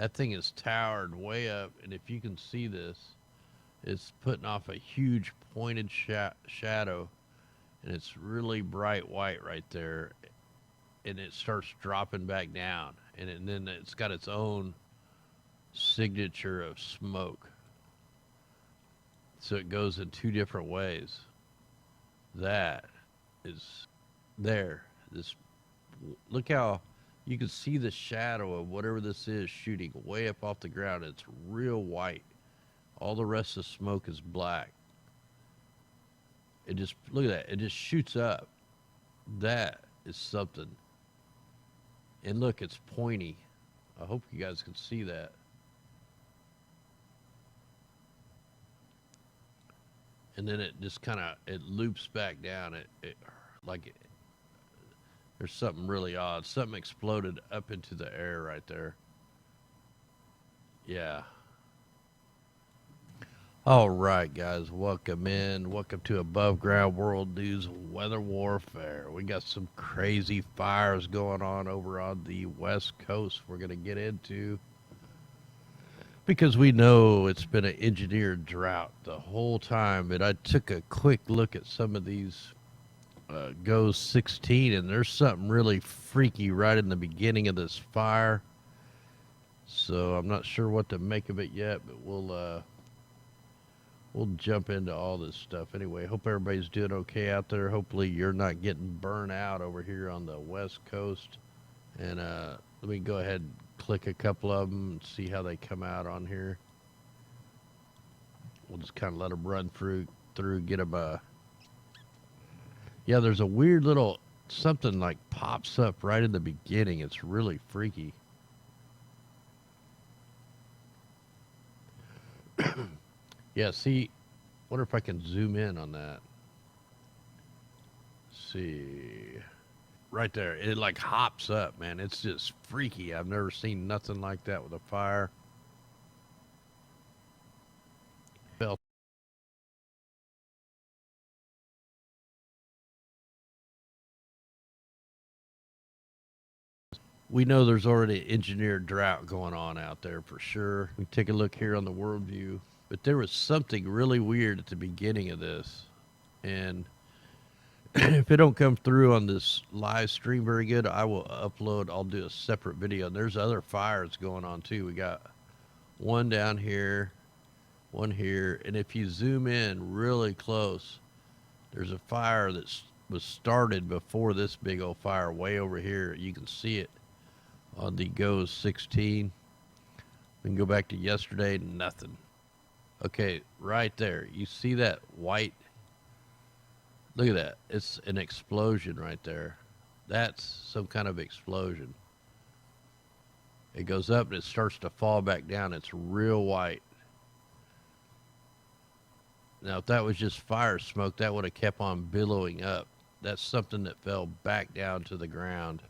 That thing is towered way up, and if you can see this, it's putting off a huge pointed shadow, and it's really bright white right there, and it starts dropping back down, and then it's got its own signature of smoke. So it goes in two different ways. That is there. This look how you can see the shadow of whatever this is shooting way up off the ground. It's real white. All the rest of the smoke is black. It just look at that. It just shoots up. That is something. And look, it's pointy. I hope you guys can see that. And then it just kind of it loops back down. It like it, there's something really odd. Something exploded up into the air right there. Yeah. All right, guys, welcome in. Welcome to Above Ground World News Weather Warfare. We got some crazy fires going on over on the West Coast we're going to get into because we know it's been an engineered drought the whole time. But I took a quick look at some of these GOES 16, and there's something really freaky right in the beginning of this fire. So I'm not sure what to make of it yet, but we'll jump into all this stuff anyway. Hope everybody's doing okay out there. Hopefully you're not getting burnt out over here on the West Coast. And let me go ahead and click a couple of them and see how they come out on here. We'll just kind of let them run through, get them. Yeah, there's a weird little something like pops up right in the beginning. It's really freaky. Yeah, see, wonder if I can zoom in on that. Let's see. Right there. It like hops up, man. It's just freaky. I've never seen nothing like that with a fire. Well, we know there's already engineered drought going on out there for sure. We take a look here on the world view. But there was something really weird at the beginning of this. And if it don't come through on this live stream very good, I will upload. I'll do a separate video. And there's other fires going on too. We got one down here, one here, and if you zoom in really close, there's a fire that was started before this big old fire way over here. You can see it on the GOES 16. We can go back to yesterday, nothing. Okay, right there. You see that white? Look at that. It's an explosion right there. That's some kind of explosion. It goes up and it starts to fall back down. It's real white. Now, if that was just fire smoke, that would have kept on billowing up. That's something that fell back down to the ground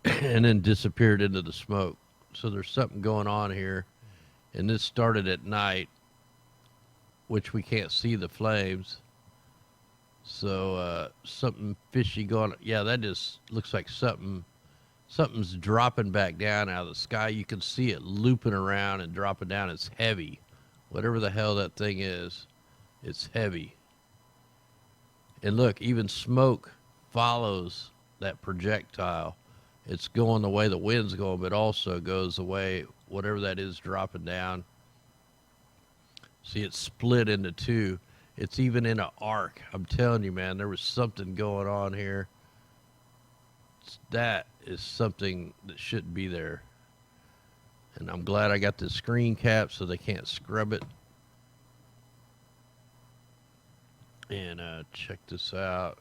and then disappeared into the smoke. So there's something going on here. And this started at night, which we can't see the flames. So something fishy going on. Yeah, that just looks like something's dropping back down out of the sky. You can see it looping around and dropping down. It's heavy. Whatever the hell that thing is, it's heavy. And look, even smoke follows that projectile. It's going the way the wind's going, but also goes the way whatever that is dropping down. See, it's split into two. It's even in an arc. I'm telling you, man, there was something going on here. That is something that shouldn't be there. And I'm glad I got the screen cap so they can't scrub it. And check this out.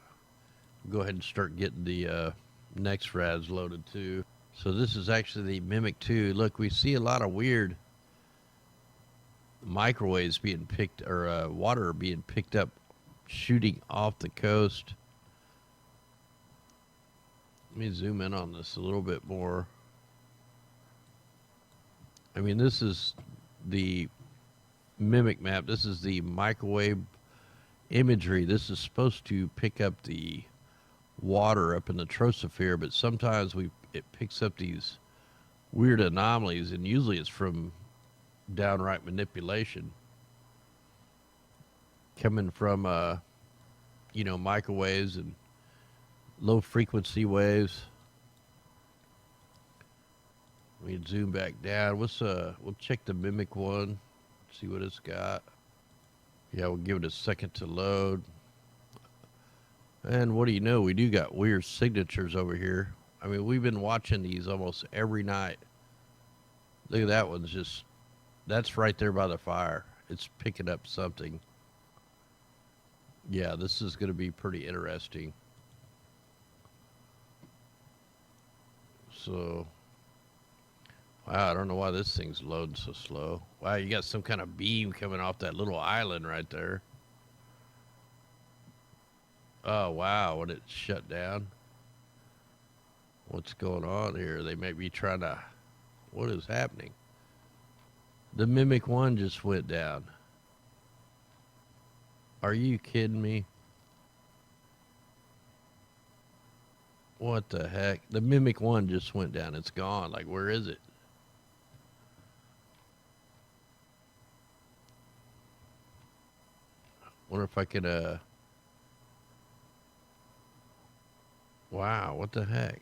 Go ahead and start getting the next rads loaded too. So this is actually the Mimic 2. Look, we see a lot of weird microwaves being picked, or water being picked up, shooting off the coast. Let me zoom in on this a little bit more. I mean, this is the Mimic map. This is the microwave imagery. This is supposed to pick up the water up in the troposphere, but sometimes it picks up these weird anomalies, and usually it's from downright manipulation coming from microwaves and low frequency waves. We can zoom back down. We'll check the Mimic one, see what it's got. Yeah, we'll give it a second to load. And what do you know? We do got weird signatures over here. I mean, we've been watching these almost every night. Look at that one's that's right there by the fire. It's picking up something. Yeah, this is going to be pretty interesting. So, wow, I don't know why this thing's loading so slow. Wow, you got some kind of beam coming off that little island right there. Oh, wow, when it shut down. What's going on here? They may be trying to... What is happening? The Mimic 1 just went down. Are you kidding me? What the heck? The Mimic 1 just went down. It's gone. Like, where is it? Wonder if I could, Wow, what the heck?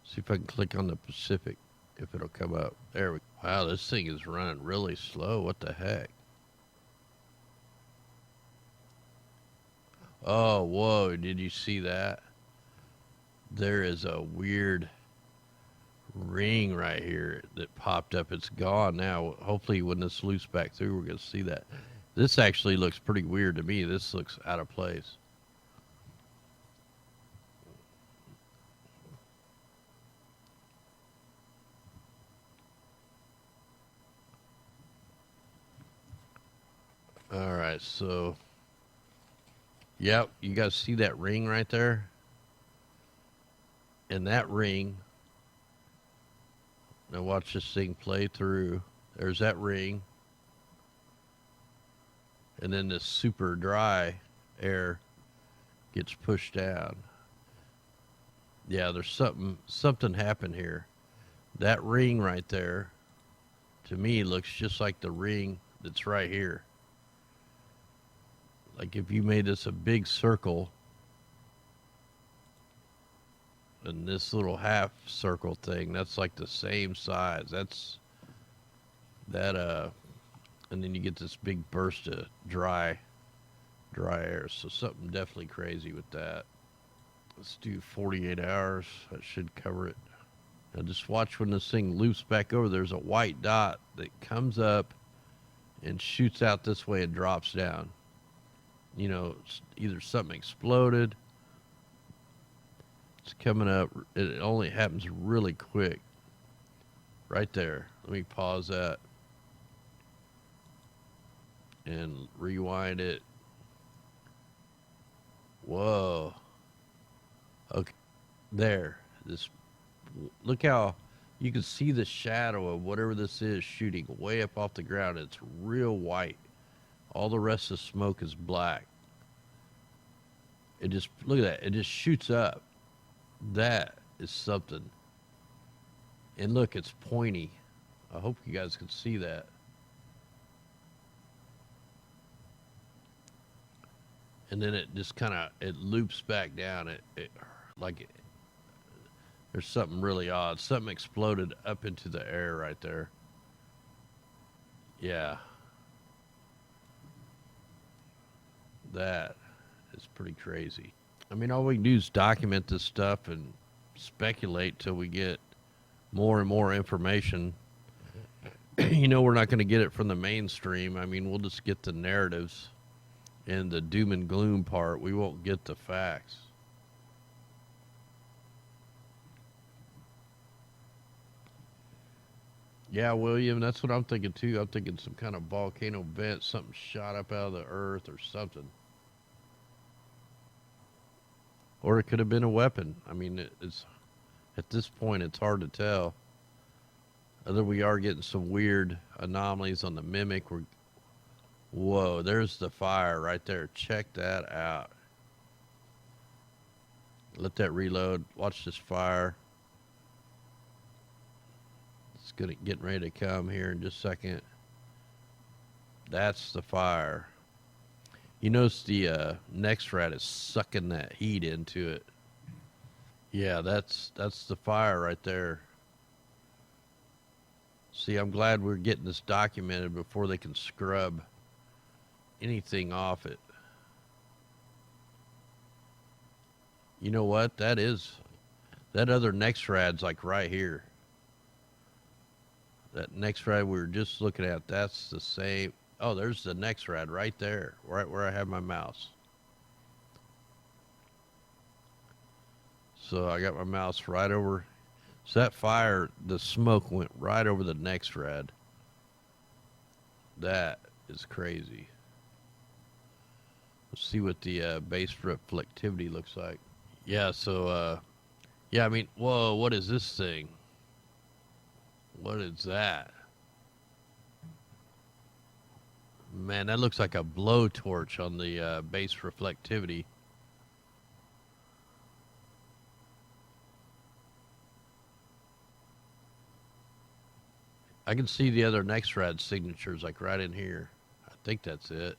See if I can click on the Pacific, if it'll come up. There we go. Wow, this thing is running really slow. What the heck? Oh, whoa, did you see that? There is a weird ring right here that popped up. It's gone now. Hopefully when this loops back through, we're going to see that. This actually looks pretty weird to me. This looks out of place. All right, so, yep, you guys see that ring right there? And that ring, now watch this thing play through. There's that ring. And then this super dry air gets pushed down. Yeah, there's something happened here. That ring right there, to me, looks just like the ring that's right here. Like if you made this a big circle, and this little half circle thing, that's like the same size. That's that and then you get this big burst of dry air. So something definitely crazy with that. Let's do 48 hours. That should cover it. Now just watch when this thing loops back over. There's a white dot that comes up and shoots out this way and drops down. You know, either something exploded. It's coming up. It only happens really quick. Right there. Let me pause that. And rewind it. Whoa. Okay. There. Look how you can see the shadow of whatever this is shooting way up off the ground. It's real white. All the rest of the smoke is black. It just, look at that. It just shoots up. That is something. And look, it's pointy. I hope you guys can see that. And then it just kind of, it loops back down. There's something really odd. Something exploded up into the air right there. Yeah. That is pretty crazy. I mean, all we can do is document this stuff and speculate till we get more and more information. You know, we're not going to get it from the mainstream. I mean, we'll just get the narratives and the doom and gloom part. We won't get the facts. Yeah, William, that's what I'm thinking too. I'm thinking some kind of volcano vent, something shot up out of the earth or something. Or it could have been a weapon. I mean, it's at this point, it's hard to tell. Although we are getting some weird anomalies on the Mimic. Whoa, there's the fire right there. Check that out. Let that reload. Watch this fire. It's getting ready to come here in just a second. That's the fire. You notice the next rat is sucking that heat into it. Yeah, that's the fire right there. See, I'm glad we're getting this documented before they can scrub anything off it. You know what? That other Nexrad's like right here. That Nexrad we were just looking at, that's the same. Oh, there's the Nexrad right there, right where I have my mouse. So I got my mouse right over. So that fire, the smoke went right over the Nexrad. That is crazy. Let's see what the base reflectivity looks like. Yeah, so, yeah, I mean, whoa, what is this thing? What is that? Man, that looks like a blowtorch on the base reflectivity. I can see the other Nexrad signatures like right in here. I think that's it.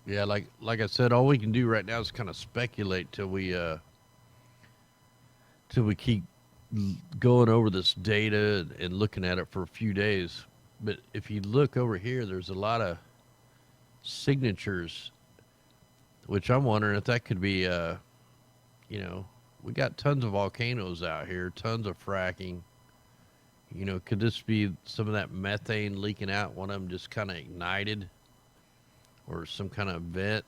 Yeah, like I said, all we can do right now is kind of speculate till we keep going over this data and looking at it for a few days. But if you look over here, there's a lot of signatures, which I'm wondering if that could be, you know, we got tons of volcanoes out here, tons of fracking. You know, could this be some of that methane leaking out? One of them just kind of ignited, or some kind of vent.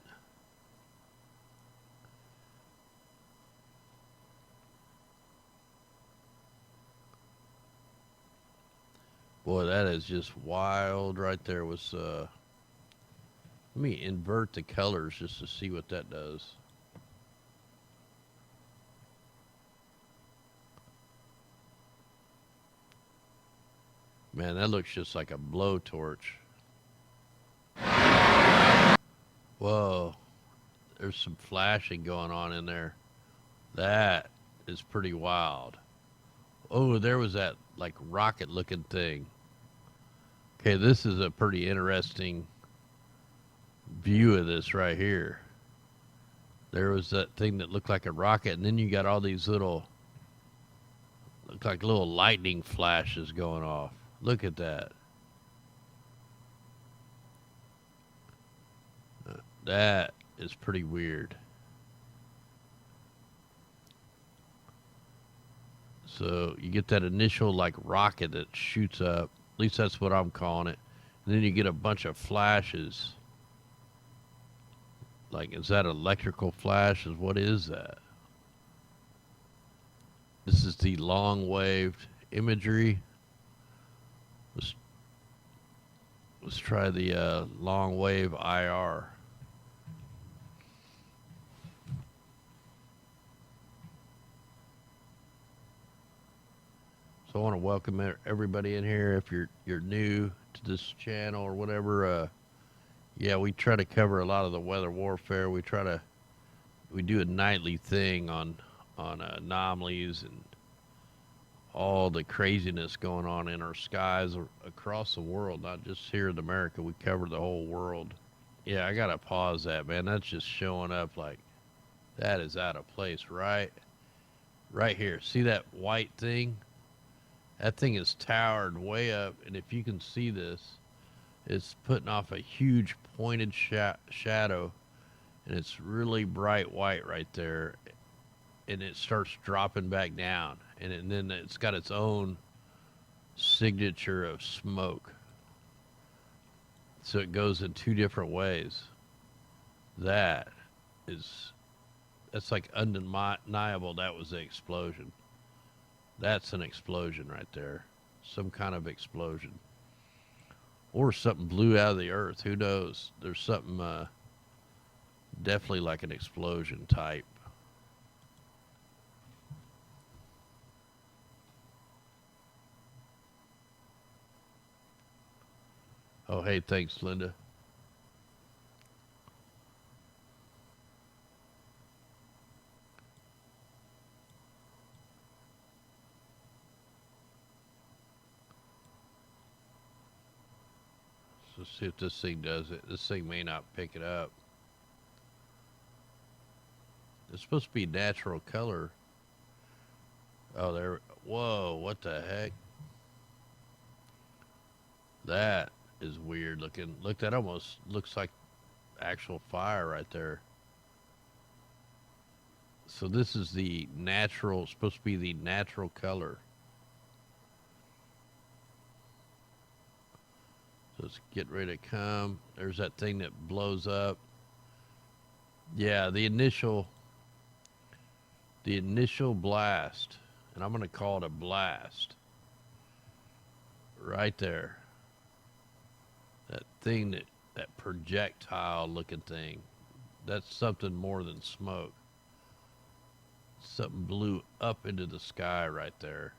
Boy, that is just wild right there. Let me invert the colors just to see what that does. Man, that looks just like a blowtorch. Whoa, there's some flashing going on in there. That is pretty wild. Oh, there was that like rocket looking thing. Okay, this is a pretty interesting view of this right here. There was that thing that looked like a rocket, and then you got all these look like little lightning flashes going off. Look at that. That is pretty weird. So you get that initial like rocket that shoots up. At least that's what I'm calling it. And then you get a bunch of flashes. Like, is that electrical flashes? What is that? This is the long wave imagery. Let's try the long wave IR. So I want to welcome everybody in here. If you're new to this channel or whatever, yeah, we try to cover a lot of the weather warfare. We do a nightly thing on anomalies and all the craziness going on in our skies across the world, not just here in America. We cover the whole world. Yeah, I gotta pause that, man. That's just showing up like that is out of place, right here. See that white thing? That thing is towered way up, and if you can see this, it's putting off a huge pointed shadow, and it's really bright white right there, and it starts dropping back down, and then it's got its own signature of smoke. So it goes in two different ways. That's like undeniable. That was the explosion. That's an explosion right there. Some kind of explosion. Or something blew out of the earth. Who knows? There's something definitely like an explosion type. Oh, hey, thanks, Linda. So see if this thing does it. This thing may not pick it up. It's supposed to be natural color. Oh, there. Whoa, what the heck? That is weird looking. Look, that almost looks like actual fire right there. So this is the natural, supposed to be the natural color. So it's getting ready to come. There's that thing that blows up. Yeah, the initial blast, and I'm going to call it a blast. Right there. That thing that projectile looking thing. That's something more than smoke. Something blew up into the sky right there.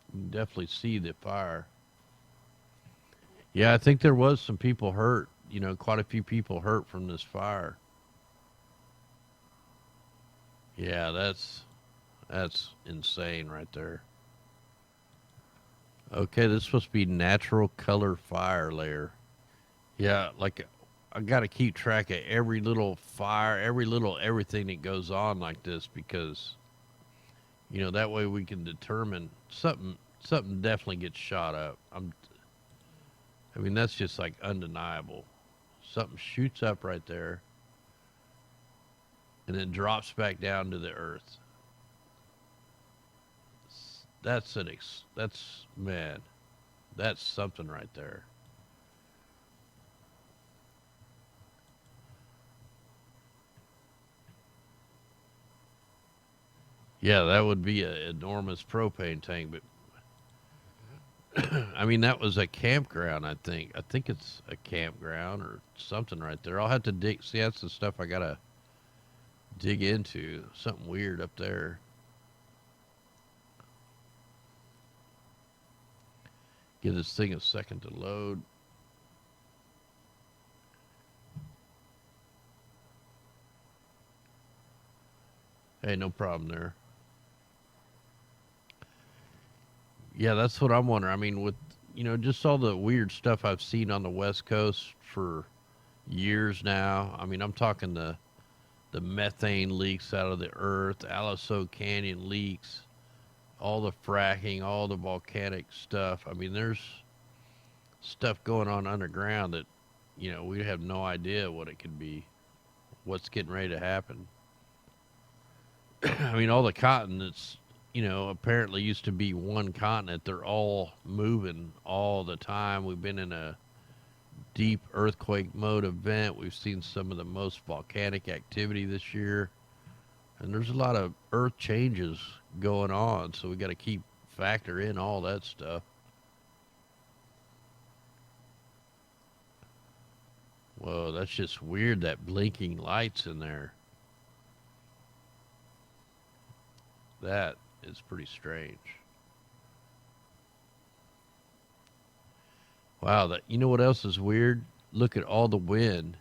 You can definitely see the fire. Yeah, I think there was some people hurt. Quite a few people hurt from this fire. Yeah, that's insane right there. Okay, this is supposed to be natural color fire layer. Yeah, like I got to keep track of every little fire, every little everything that goes on like this because that way we can determine something definitely gets shot up. I mean that's just like undeniable. Something shoots up right there and then drops back down to the earth. That's man, that's something right there. Yeah, that would be an enormous propane tank, but I mean, that was a campground, I think. I think it's a campground or something right there. I'll have to dig. See, that's the stuff I got to dig into. Something weird up there. Give this thing a second to load. Hey, no problem there. Yeah, that's what I'm wondering. I mean, with, just all the weird stuff I've seen on the West Coast for years now. I mean, I'm talking the methane leaks out of the earth, Aliso Canyon leaks, all the fracking, all the volcanic stuff. I mean, there's stuff going on underground that, we have no idea what it could be, what's getting ready to happen. I mean, all the continents, apparently used to be one continent. They're all moving all the time. We've been in a deep earthquake mode event. We've seen some of the most volcanic activity this year. And there's a lot of earth changes going on. So we got to keep factor in all that stuff. Whoa, that's just weird, that blinking lights in there. That is pretty strange. Wow, that what else is weird? Look at all the wind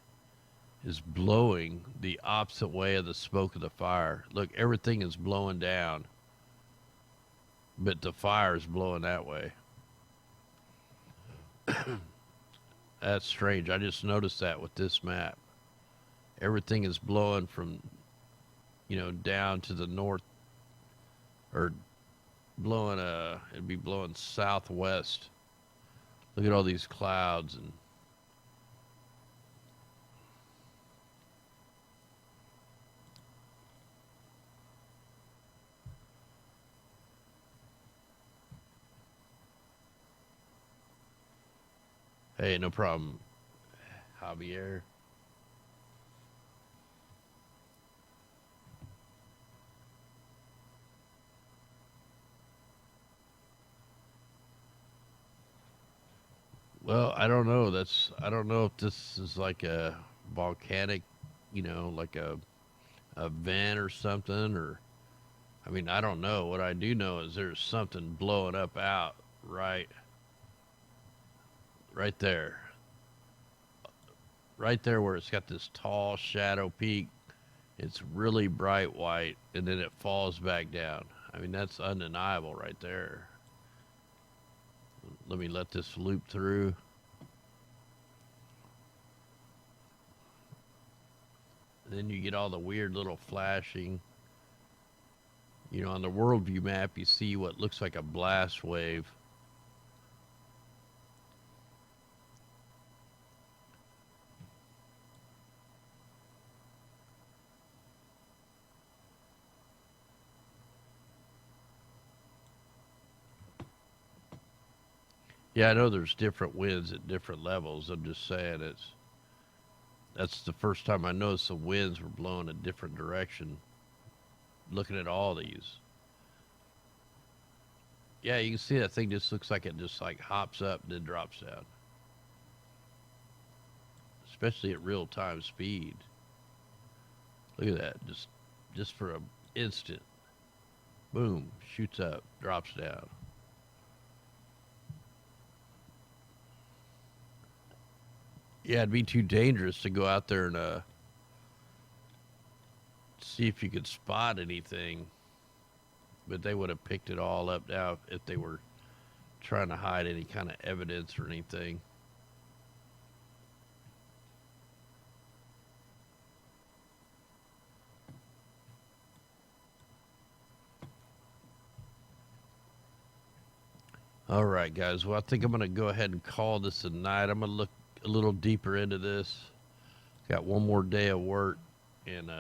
is blowing the opposite way of the smoke of the fire. Look, everything is blowing down, but the fire is blowing that way. That's strange. I just noticed that with this map. Everything is blowing from, down to the north or blowing it'd be blowing southwest. Look at all these clouds and hey, no problem, Javier. Well, I don't know. I don't know if this is like a volcanic, like a vent or something, or I mean, I don't know. What I do know is there's something blowing up out right there. Right there where it's got this tall shadow peak. It's really bright white and then it falls back down. I mean, that's undeniable right there. Let me let this loop through. And then you get all the weird little flashing. You know, on the worldview map, you see what looks like a blast wave. Yeah, I know there's different winds at different levels. I'm just saying that's the first time I noticed the winds were blowing a different direction. Looking at all these. Yeah, you can see that thing just looks like it just like hops up and then drops down. Especially at real time speed. Look at that. Just for an instant. Boom. Shoots up, drops down. Yeah, it'd be too dangerous to go out there and see if you could spot anything. But they would have picked it all up now if they were trying to hide any kind of evidence or anything. All right, guys. Well, I think I'm going to go ahead and call this a night. I'm going to look a little deeper into this. Got one more day of work, and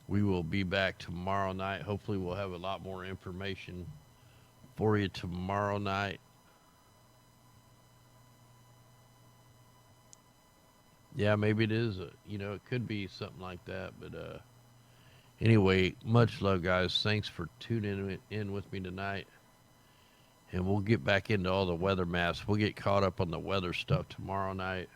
we will be back tomorrow night. Hopefully, we'll have a lot more information for you tomorrow night. Yeah, maybe it is. It could be something like that. But anyway, much love, guys. Thanks for tuning in with me tonight. And we'll get back into all the weather maps. We'll get caught up on the weather stuff tomorrow night.